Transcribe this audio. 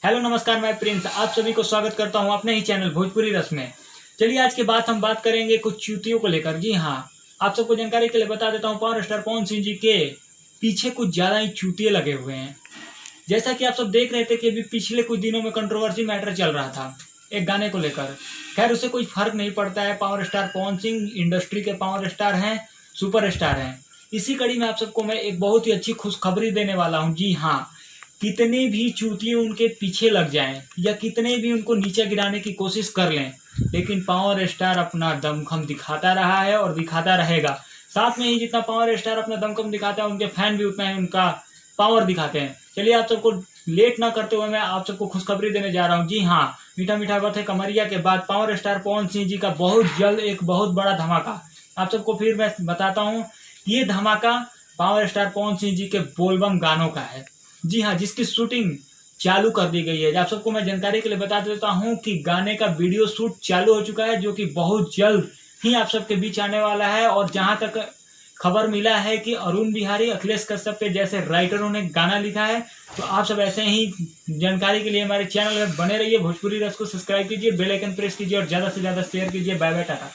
Hello नमस्कार, मैं Prince आप सभी को स्वागत करता हूं अपने ही चैनल भोजपुरी रस में। चलिए आज के बाद हम बात करेंगे कुछ चूतियों को लेकर। जी हाँ, आप सबको जानकारी के लिए बता देता हूं, पावर स्टार पवन सिंह जी के पीछे कुछ ज्यादा ही चूतिए लगे हुए हैं। जैसा कि आप सब देख रहे थे कि अभी पिछले कुछ दिनों में कंट्रोवर्सी मैटर चल रहा था एक गाने को लेकर। खैर उससे कोई फर्क नहीं पड़ता है, power star Pawan Singh industry के पावर स्टार हैं, सुपर स्टार हैं। इसी कड़ी में आप सबको मैं एक बहुत ही अच्छी खुशखबरी देने वाला हूँ। जी हाँ, कितने भी चूतिए उनके पीछे लग जाएं या कितने भी उनको नीचे गिराने की कोशिश कर लें, लेकिन पावर स्टार अपना दमखम दिखाता रहा है और दिखाता रहेगा। साथ में ही जितना पावर स्टार अपना दमखम दिखाता है, उनके फैन भी उतना ही उनका पावर दिखाते हैं। चलिए आप सबको लेट ना करते हुए मैं आप सबको खुशखबरी देने जा रहा हूँ। जी हाँ, मीठा मीठा बात है कमरिया के बाद पावर स्टार पवन सिंह जी का बहुत जल्द एक बहुत बड़ा धमाका आप सबको फिर मैं बताता हूँ। ये धमाका पावर स्टार पवन सिंह जी के बोलबम गानों का है। जी हाँ, जिसकी शूटिंग चालू कर दी गई है। आप सबको मैं जानकारी के लिए बता देता हूँ कि गाने का वीडियो शूट चालू हो चुका है, जो कि बहुत जल्द ही आप सबके बीच आने वाला है। और जहां तक खबर मिला है कि अरुण बिहारी, अखिलेश कश्यप के जैसे राइटरों ने गाना लिखा है। तो आप सब ऐसे ही जानकारी के लिए हमारे चैनल में बने रहिए। भोजपुरी रस को सब्सक्राइब कीजिए, बेल आइकन प्रेस कीजिए और ज्यादा से ज्यादा शेयर कीजिए। Bye bye, Tata.